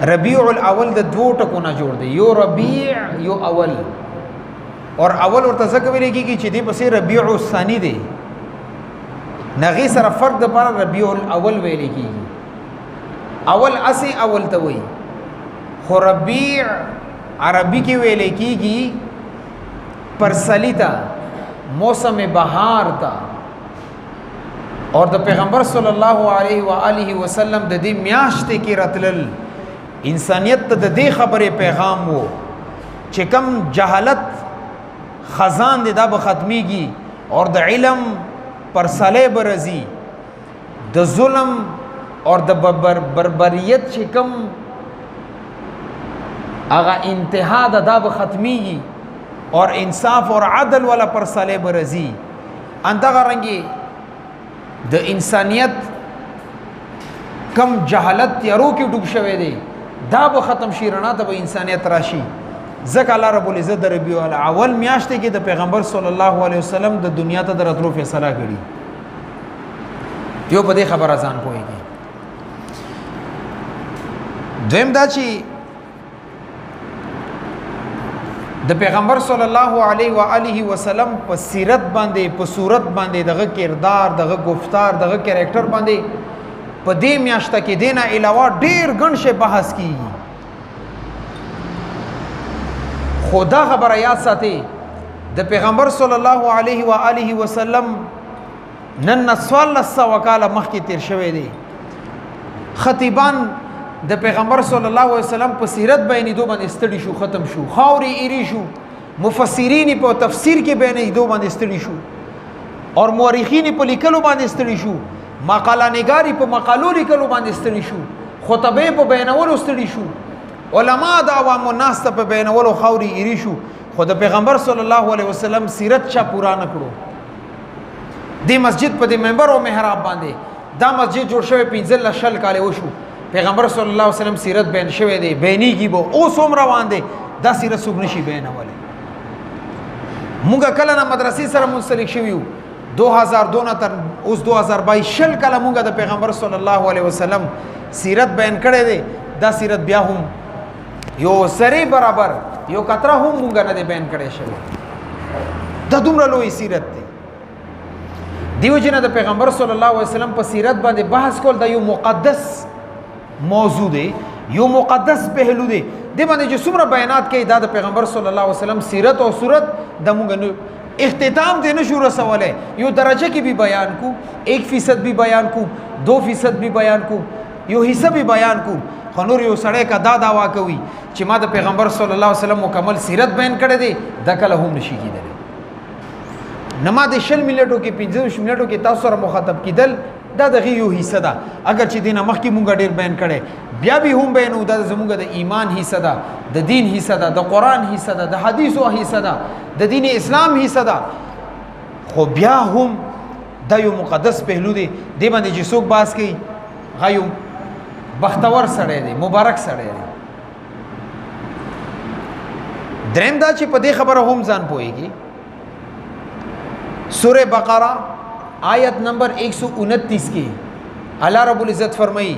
ربیع الاول د دوه ټکو نه جوړ دی یو ربیع یو اول اور اول ورته ځکه ویل کېږي چې دی پسې ربیع الثانی دی نغې سره فرق د پر ربیع الاول ویل کېږي اول اسی اول ته وایي خو ربیع عربی کې ویل کېږي پرسلی ته موسم بهار ته اور د پیغمبر صلی الله علیه و آله وسلم د دې میاشتې کې راتلل انسانیت ته د دې خبرې پیغام وو چې کم جهالت خزان دی دا به ختمیږي اور د علم پرسلی برزي د ظلم اور د بربریت چې کم هغه انتها دا به ختمیږي اور انصاف اور عدل والا پرسلی برزي اندغه رنګي د انسانیت کم جهالت تیارو کې ډوب شوی دی دا به ختم شي رڼا ته به انسانیت راشي ځکه الله رب العزت د ربیع الاول میاشتې کې د پیغمبر صلی الله علیه وسلم د دنیا ته د راتلو فیصله کړي یو په دې خبره ځان پوهیږي دویم دا چې د پیغمبر صلی الله علیه و آله وسلم په سیرت باندې په صورت باندې دغه کردار دغه گفتار دغه کریکٹر باندې په دې میاشته کې دینه علاوه ډیر ګڼ شی بحث کیږي خدا خبره یاد ساتي د پیغمبر صلی الله علیه و آله وسلم نن صلی وکاله مخکې تیر شوی دی خطیبان د پیغمبر صلی الله علیه وسلم په سیرت بیانې دو باندې ستړي شو ختم شو خاوري ایری شو مفسرین په تفسیر کې بیانې دو باندې ستړي شو اور مورخین په لیکلو باندې ستړي شو مقاله نگاری په مقالو لیکلو باندې ستړي شو خطبه په بیانولو ستړي شو علما د عوام الناس ته په بیانولو خاوري ایری شو خو د پیغمبر صلی الله علیه وسلم سیرت چا پورا نکړو د مسجد په د منبر او محراب باندې دا مسجد جوړ شوی 15 شل کال وشو پیغمبر صلی الله علیه وسلم سیرت بیان شوی دی بیانېږي به اوس هم روان دی دا سیرت څوک نشي بیانولی مونږ کله نه مدرسې سره منسلک شوي یو 2002 نه تر اوس 2022 شل کله مونږ د پیغمبر صلی الله علیه وسلم سیرت بیان کړی دی دا سیرت بیا هم یو سری برابر یو قطره هم مونږ نه دی بیان کړی شوی دا دومره لوی سیرت دی دیو جن د پیغمبر صلی الله علیه وسلم په سیرت باندې بحث کول دا یو مقدس موضوع دی یو مقدس پهلو دی د باندې چې څومره بیانات کوي دا د پیغمبر صلی الله علیه وسلم سیرت او صورت د مونږ اختتام دی نشو رسوله یو درجه کې بھی بیان کو 1% بھی بیان کو 2% بھی بیان کو یو حصہ بھی بیان کو خنور یو سړی کا دا داوا کوي چې ما د پیغمبر صلی الله علیه وسلم مکمل سیرت بیان کړی دی دا کله هم نشي کېدلی نما د 60 منټو کې 15 منټو کې تاسو سره مخاطب کېدل دا دغه یو حصہ ده اگر چې دینه مخکې مونږ ډیر بیان کړي بیا به هم بیانو دا زموږ د ایمان حصہ ده د دین حصہ ده د قران حصہ ده د حدیثو حصہ ده د دین اسلام حصہ ده خو بیا هم دا یو مقدس پهلو دی دی باندې چې څوک باس کوي غيو بختور سره دی مبارک سره دی دریم دا چې په دې خبره هم ځان پويږي سورہ بقرہ آیت نمبر 129 کی اللہ رب العزت فرمائی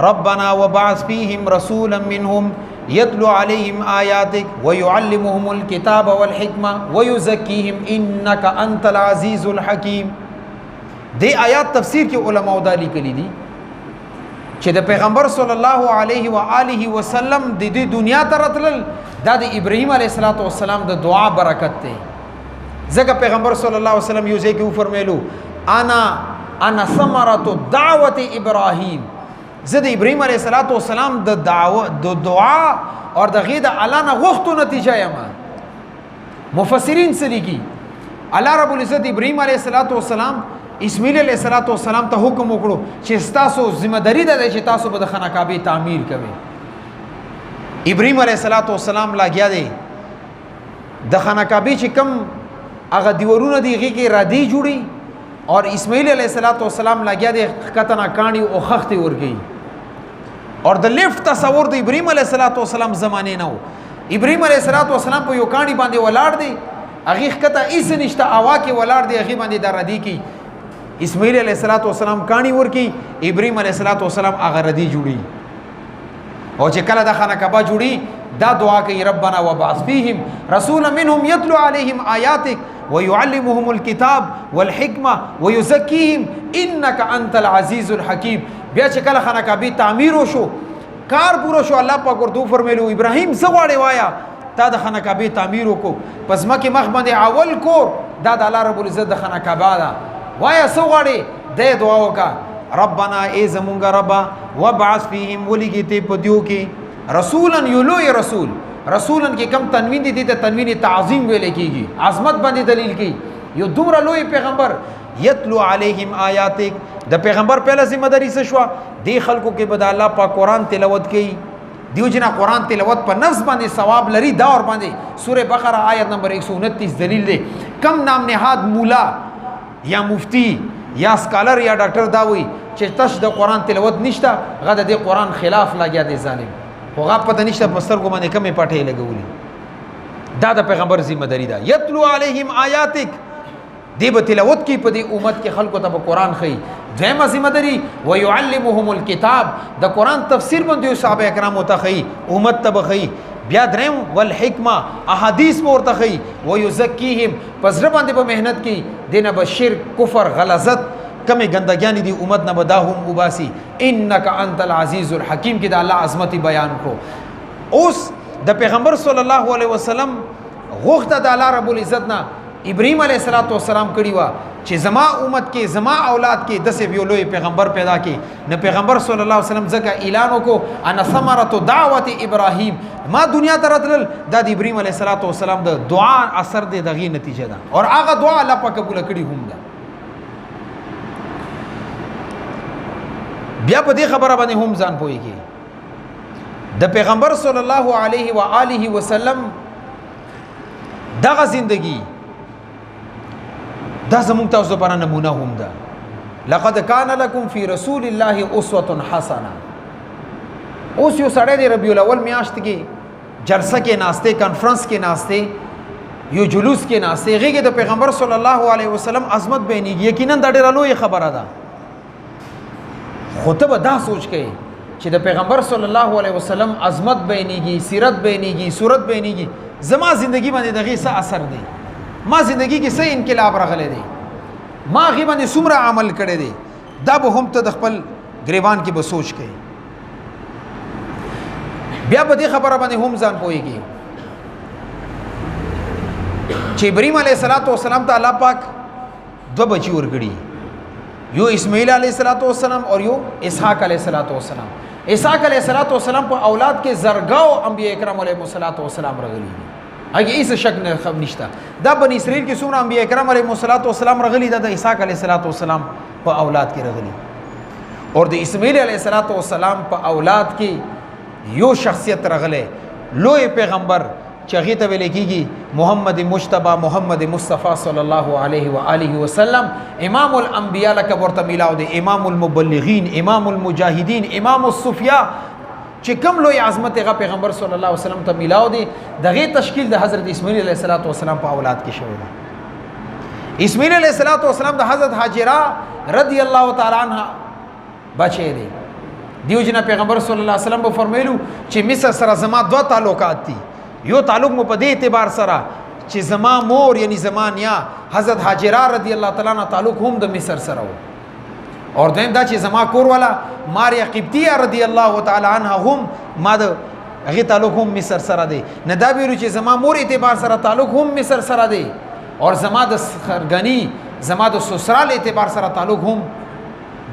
ربنا وبعث فیہم رسولا منہم یتلو علیہم آیاتک ویعلمہم الکتاب والحکمہ ویزکیہم انکا انت العزیز الحکیم دے آیات تفسیر کی علماء دالی کلی دی چې د پیغمبر صلی الله علیه و آله وسلم د دې دنیا ته راتلل دا د ابراهیم علیه السلام د دعا برکت دی ځکه پیغمبر صلی الله علیه وسلم یو ځای کې فرمایلو انا ثمرة دعوت ابراهیم زه د ابراهیم علیه السلام د دعا اور د غید اعلان غوښتو نتیجه یم مفسرین سری کی الله رب العزت ابراهیم علیه السلام اسماعیل علیه السلام ته حکم وکړو چې تاسو ذمہ داری ده چې تاسو به د خانه کعبه تعمیر کوئ ابراهیم علیه السلام لاګیا دی د خانه کعبه چې کم هغه دیورونه دیږي کې رادي جوړي اور اسماعیل علیہ السلام لګیا دی کتنا کانی او خخت ورګي اور د لیفت تصور د ابراهیم علیہ السلام زمانه نو ابراهیم علیہ السلام په یو کانی باندې ولاړ دی هغه کته ایس نشته اوا کې ولاړ دی هغه باندې د ردی کی اسماعیل علیہ السلام کانی ورکی ابراهیم علیہ السلام هغه ردی جوړي او چې کله د خانه کعبه جوړي دا دعا کوي ربنا وبعث فيهم رسولا منهم يتلو عليهم آياتك ويعلمهم الكتاب والحكمه ويزكيهم انك انت العزيز الحكيم. بیا چې کله خانه کعبه تعمیر وشو کار پورا شو الله پاک ورته فرمایلو ابراهیم څه غواړي وایا تا د خانه کعبه تعمیر وکړو پس مکه مخ باندې اول کور دا د الله رب العزت د خانه کعبه دا وایا څه غواړي د دعا وکا ربنا ای زمونږ ربا وبعث فيهم ولګیته په دیو کې رسولا یلوی رسول رسولن کې کم تنوین دي ته تنوین تعظیم ویل کېږي عظمت باندې دلیل کوي یو دومره لوی پیغمبر یتلو علیهم آیاتک د پیغمبر په ذمہ داری څه شو دی خلکو کې بد الله پاک قرآن تلاوت کوي دیو جنا قرآن تلاوت په نفس باندې ثواب لري دا اور باندې سوره بقره آیت نمبر 129 دلیل دی کم نام نهاد مولا یا مفتی یا سکالر یا ډاکټر دا وي چې تش د قرآن تلاوت نشته غدا د قرآن خلاف لاګیا دی ظالم هغه پته نشته پستر کو باندې کمې پټې لګولې دا د پیغمبر ذمہ داری ده یتلو علیهم آیاتک دی به تلاوت کی په دې امت کې خلکو ته قرآن خي دیمه ذمہ داری ويعلمهم الكتاب د قرآن تفسیر باندې صحابه کرام ته خي امت ته خي بیا دریم والحکمه احادیث ورته خي ويزکیهم پس رب باندې په مهنت کی دینه به شرک کفر غلظت کمی گندگیانی دی امت نه بداهم وباسي انک انت العزیز الحکیم کې د الله عظمت بیان کو اوس د پیغمبر صلی الله علیه وسلم غوښته د الله رب العزت نه ابراهیم علیه السلام کړي وا چې زما امت کې زما اولاد کې دسه ویلوی پیغمبر پیدا کړي نه پیغمبر صلی الله علیه وسلم ځکه اعلان وکړو انا ثمره دعوت ابراهیم ما دنیا ته راتلل د ابراهیم علیه السلام د دعا اثر دی دغه نتیجه ده او هغه دعا الله پاک قبول کړي هم ده بیا په دې خبره باندې هم ځان پويږي د پیغمبر صلی الله علیه و آله وسلم دغه زندگی دا زموږ تاسو لپاره نمونه هم ده لقد کان لکم فی رسول الله اسوه حسنه اوس یو سړی دی ربیع الاول میاشت کې جلسه کې ناشته کانفرنس کې ناشته یو جلوس کې ناشته هغه د پیغمبر صلی الله علیه وسلم عظمت بیانېږي یقینا دا ډېره لوی خبره ده خو ته به دا سوچ کې چې د پیغمبر صلی الله علیه وسلم عظمت بیانېږي سیرت بیانېږي صورت بیانېږي زما زندگی باندې دغه څه اثر دی ما زندگی کې څه انقلاب راغلی دی ما غي باندې څومره عمل کړی دی دا به هم ته د خپل گریبان کې به سوچ کې بیا په دې خبره باندې هم ځان پويږي چې ابراهيم عليه السلام ته الله پاک دو بچي ورګړي یو اسماعیل علیہ السلام اور یو اسحاق علیہ السلام اسحاق علیہ السلام په اولاد کې زرګاو انبیاء کرام علیهم السلام رغلی هغه هیڅ شک نه نشته دا بنی اسرائیل کې څومره انبیاء کرام علیهم السلام رغلی دا د اسحاق علیہ السلام په اولاد کې رغلی اور د اسماعیل علیہ السلام په اولاد کې یو شخصیت رغله لوی پیغمبر چې هغه ته ویل کېږي محمد مجتبی محمد مصطفی صلی الله علیه و آله وسلم امام الانبیاء لکه ورته میلاو دی امام المبلغین امام المجاهدین امام الصفیاء چې کوم لوی عظمت هغه پیغمبر صلی الله علیه وسلم ته میلاو دی دغه تشکیل د حضرت اسماعیل علیه السلام په اولاد کې شوی دی اسماعیل علیه السلام د حضرت هاجره رضی الله تعالی عنها بچی دی دیو جنا پیغمبر صلی الله علیه وسلم په فرمایلو چې مصر سره زما دوه تعلقات دي یو تعلق مو په دې اعتبار سره چې زما مور یعنی زمانیا حضرت هاجره رضی الله تعالی عنها تعلق هم د مصر سره و اور دویم دا چې زما کور والا ماریا قبطیه رضی الله تعالی عنها هم ما د هغه تعلق هم مصر سره دی نه دا ویلو چې زما مور اعتبار سره تعلق هم مصر سره دی اور زما د خرګنی زما د سسرال اعتبار سره تعلق هم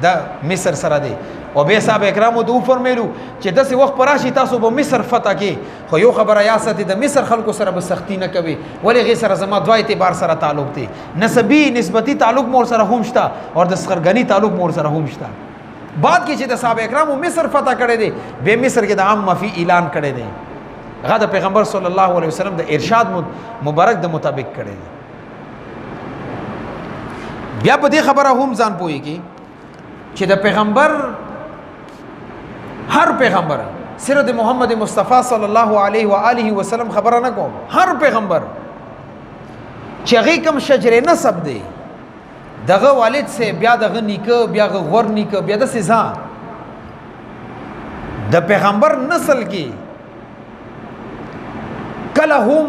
د مصر سره دی او به صاحب کرامو دو فرمایلو چې داسې وخت پراشي تاسو به مصر فتح کې خو یو خبره یا ساتي د مصر خلکو سره به سختی نه کوي ولی غي سره زما دوه اعتبار سره تعلق دی نسبی نسبتی تعلق مور سره هم شته او د سخرګنی تعلق مور سره هم شته بعد کې چې د صحابه کرامو مصر فتح کړي دي به مصر کې د عام مفی اعلان کړي دي هغه د پیغمبر صلی الله علیه وسلم د ارشاد مبارک د مطابق کړي دي بیا په دې خبره هم ځان پويږي چې د پیغمبر هر پیغمبر صرف د محمد مصطفی صلی الله علیه و آله وسلم خبره نه کوم هر پیغمبر چې هغه کوم شجره نسب دی دغه والد سے بیا دغه نیکه بیا غور نیکه بیا د سزا د پیغمبر نسل کې کله هم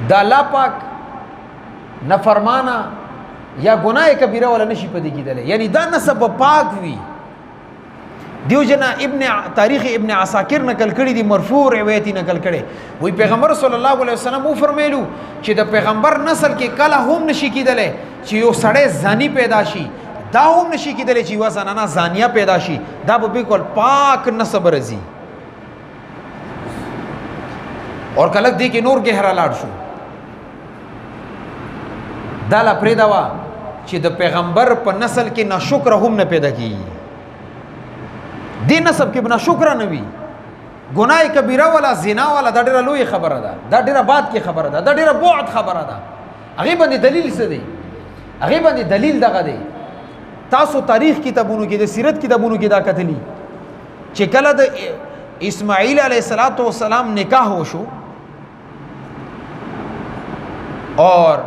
د الله پاک نافرمانه یا گناه کبیره ولا نشي پدې کېدلی، یعنی دا نسب پاک وي. دیو جنا تاریخ ابن عساکر نقل کړي دي، مرفوع روایت نقل کړي، وی پیغمبر صلی الله علیه وسلم و فرمایلو چې د پیغمبر نسل کې کله هم نشي کېدلی چې یو سړی زانی پیدا شي، دا هم نشي کېدلی چې یو زنانه زانیه پیدا شي، دا به بالکل پاک نسب رځي. اور کله دې کې نور گہرا لاړ شو، دا لا پرېدا وا چې د پیغمبر په نسل کې ناشکر هم نه پیدا کیږي، دې نسب کې بنا شکر نه وي، ګناه کبیره ولا زنا ولا دا ډیره لوی خبره ده، دا ډیره باد کې خبره ده، دا ډیره بعد خبره ده. هغه باندې دلیل څه دی؟ هغه باندې دلیل دغه دی، تاسو تاریخ کتابونو کې د سیرت کتابونو کې دا کتلی چې کله د اسماعیل علیه السلام نکاح وشو اور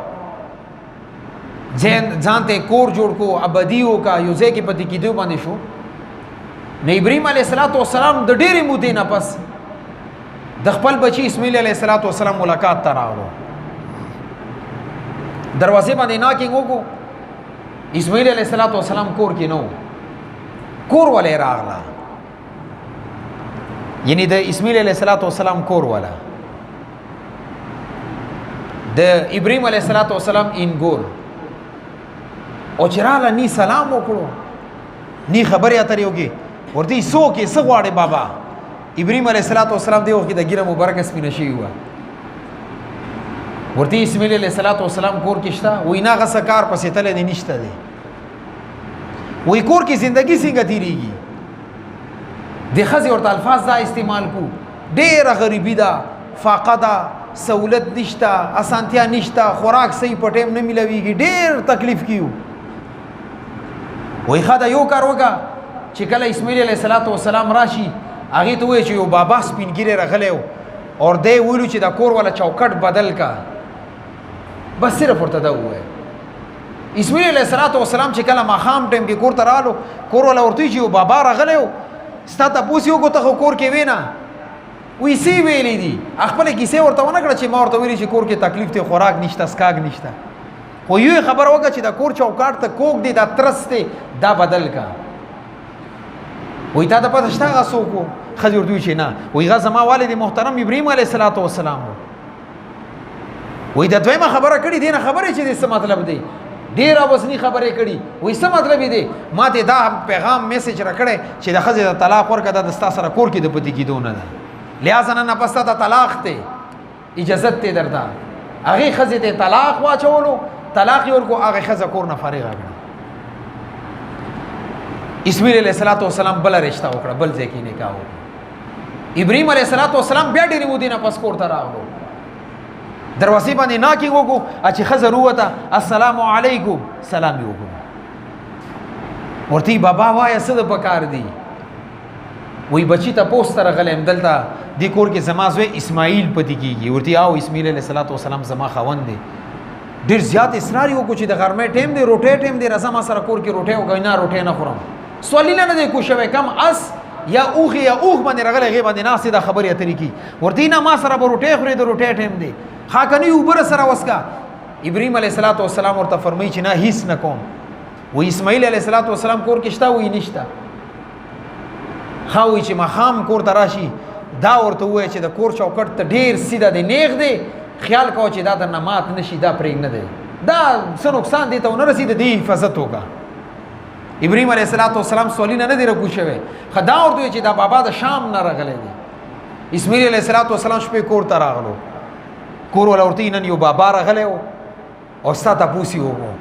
ځانته کور جوړ کو ابدیو کا یوځه کې پتی کېدو باندې شو، نو ابراهیم علیه السلام د ډېرې مودې نه پس د خپل بچی اسماعیل علیه السلام ملاقات ته راغلو، دروازې باندې ناکینګ وکړو، اسماعیل علیه السلام کور کې نو، کور ولې راغله، یعنی د اسماعیل علیه السلام کور ولا د ابراهیم علیه السلام انګور او چراله نی سلام وکړو، نی خبرې اترې وکړي، ورته سو کې څه غواړي بابا؟ ابراهیم علیه السلام دی وخت د ګیره مبارکه سپینه شوی و، ورته اسماعیل علیه السلام کور کې شته، وای نه غسه کار پسې تل نه نشته دی، وای کور کې زندگی څنګه تیریږي؟ د خزي ورته الفاظ دا استعمال کو، ډېر غریبی ده، فاقه ده، سہولت نشته، اسانتیا نشته، خوراک صحیح په ټیم نه ملويږي، ډېر تکلیف کیو. وای خدا یو کار وکا چې کله اسماعیل علیه السلام راشي هغه ته وای چې یو بابا سپینګیره راغلی او دې ویلو چې دا کور ولا چوکټ بدل کا، بس صرف ورته دا وای. اسماعیل علیه السلام چې کله ماخام ټیم کې کور ته رالو، کور ولا ورته چې یو بابا راغلی ستا تاسو یو کو ته کور کې وینا وی سی ویلې دي، خپل کیسه ورته ونه کړ چې ما ورته ویلې چې کور کې تکلیف ته، خوراک نشته، اسکاګ نشته، خو یو خبر وکړه چې دا کور چوکاټ ته کوک دی، دا ترس دی، دا بدل کا. وی تا ته پته شته هغه څوک و؟ ښځې ورته وایي چې نه، وایي هغه زما والد محترم ابراهیم علیه السلام و. وایي دا دویمه خبره کړې دی، نه خبرې چې دی څه مطلب دی، ډېره وزني خبرې کړي، وایي څه مطلب دی؟ ما ته دا پیغام میسج راکړی چې د ښځې د طلاق ورکړه، دا د ستا سره کور کې د پاتې کېدو نه ده، لہذا نن پس ته طلاق ته اجازت ته درته. هغه ښځې ته طلاق واچولو، طلاق یې ورکو، هغه ښځه کور نه فارغه کړه. اسماعیل علیه السلام بل رشتہ وکړه، بل ځای کې نکاح وکړه. ابراهیم علیه السلام بیا ډېرې مودې نه پس کور ته راغلو، دروازې باندې ناکینګ وکړو، چې ښځه رووته السلام علیکم، سلام یې وکړو، ورته بابا وایه څه د پکار دی؟ وی بچی ته پوس ته راغلی دلته دې کور کې زما زوی اسماعیل پاتې کېږي، ورته او اسماعیل علیه السلام زما خاوند دی. ډېر زیات اصرار یې وکړو چې د غرمې ټیم دی، روټۍ ټیم دی، راځه ما سره کور کې روټۍ وکړئ. نه روټۍ نه خورم، سوالونه نه دی کو شوی، کم اس یا اوغ باندې راغلی، هغې باندې ناستې دا خبرې اترې کي، ورته نه ما سره به روټۍ خورې، د روټۍ ټیم دی، خاکنی اوبه سره وسکه. ابراهیم علیه السلام ورته فرمایي چې نه هیڅ نه کوم. وی اسماعیل علیه السلام کور کې شته؟ وی نشته. خاوی چې ماخام کور ته راشي، دا ورته ووایي چې د کور چوکټ ته ډېر سیده دی، نیغ دی، خیال کوه چې دا درنه مات نشي، دا پرېږده دی، دا څه نقصان دی ته ونه رسي، د دې حفاظت وکړه. ابراهیم علیه السلام سوالونه نه دی راکوز شوی، ښه دا ورته ووایي چې دا بابا د شام نه راغلی دی. اسماعیل علیه السلام شپې کور ته راغلو، کور ولا ورته نن یو بابا راغلی و او ستا تپوس یې وکړو.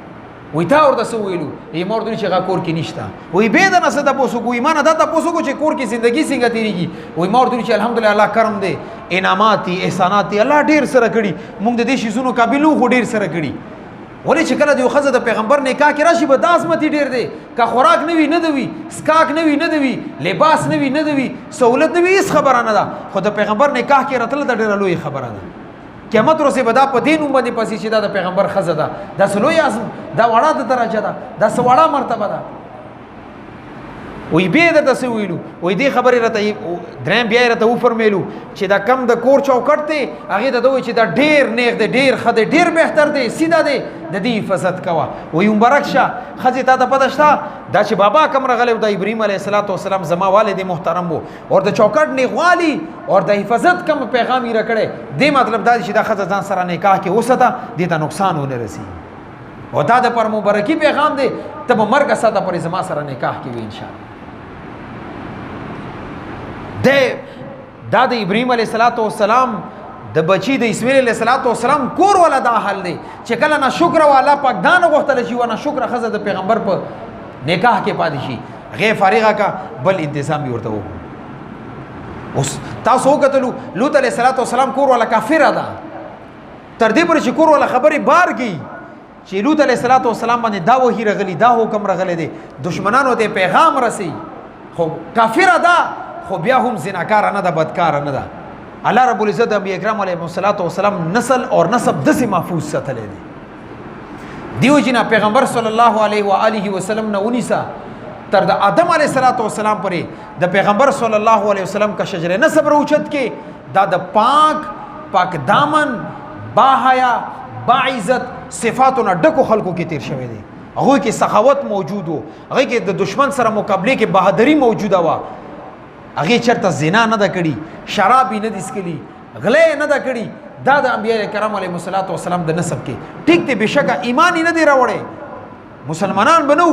وی تا ورته څه ویلو؟ ما ورته ویل چې هغه کور کې نشته. وی بې د نه څه تپوس وکړو؟ وی ما نه دا تپوس وکړو چې کور کې زندګي څنګه تېرېږي. وی ما ورته ویل چې الحمدلله الله کرم دی، انعامات دي، احسانات دي، الله ډېر سره کړي، موږ د دې شیزونو قابل وو، خو ډېر سره کړي. ولې چې کله د یو ښځه د پیغمبر نکاح کې راشي به دا عظمتي ډېر دی، که خوراک نه وي نه د وي، سکاک نه وي نه د وي، لباس نه وي نه د وي، سهولت نه وي، هېڅ خبره نه ده، خو د پیغمبر نکاح کې راتله دا ډېره لویه خبره ده. قیامت ورځې به دا په دې نوم باندې پسې چې دا د پیغمبر ښځه ده، دا څه لوی عظم، دا وړه د درجه ده، دا څه وړه مرتبه ده. وی به درته څه ویلو وی دې خبرې راته درېم بیا یې راته وفرمیلو چې دا کم د کور چوکټ دی هغې ته وایي چې دا ډېر نیغ دی ډېر ښه دی ډېر بهتر دی سیده دی د دې حفاظت کوه وی مبارک شه ښځې تا ته پته شته دا چې بابا کم راغلی و د ابراهیم علیه السلام زما والد محترم و اور د چوکټ نیغوالي اور د حفاظت کم پیغام یې راکړی دې مطلب دا دی چې دا ښځه ځان سره نکاح کې وساته دې ته نقصان ونه رسي او دا د پر مبارکي پیغام دی ته به مرګه ساته پورې زما سره نکاح کوي انشاءالله دا د ابراهیم علیه السلام د بچی د اسماعیل علیه السلام کور ولا دا حل دی چې کله نه شکر والا پاک دان غوښتل شي ونه شکر خزه د پیغمبر په نکاح کې پاتې شي غیر فارغه کا بل انتظام ورته وو اوس تاسو وکتلو لوط علیه السلام کور ولا کافر ده تر دې پر چې کور ولا خبري بار کی چې لوط علیه السلام باندې دا وਹੀ رغلی دا حکم رغلی دی دشمنانو ته پیغام رسي خو کافر ده خو بیا هم زناکار نه ده بدکار نه ده الله رب العزت انبیاء کرام علیهم السلام نسل اور نسب دسې محفوظ ساتلی دی دیو جنا پیغمبر صلی الله علیه و آله وسلم نه ونیسا تر د آدم علیه السلام پورې د پیغمبر صلی الله علیه وسلم کا شجره نسب روچت کې دا د پاک دامن با حیا با عزت صفاتونه ډکو خلکو کې تیر شوی دی هغه کې سخاوت موجود وو هغه کې د دشمن سره مقابله کې بهادری موجوده و هغه چرته زنا نه ده کړي شراب نه دي اسکلي غلې نه ده کړي دا د انبیاء کرام علیهم السلام د نسب کې ټیک ته بشکه ایمان نه دی راوړې مسلمانان بنو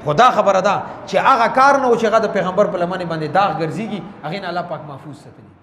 خدا خبره ده چې هغه کار نه و چې هغه د پیغمبر په لمنه باندې داغ ګرځيږي هغه نه الله پاک محفوظ ساتي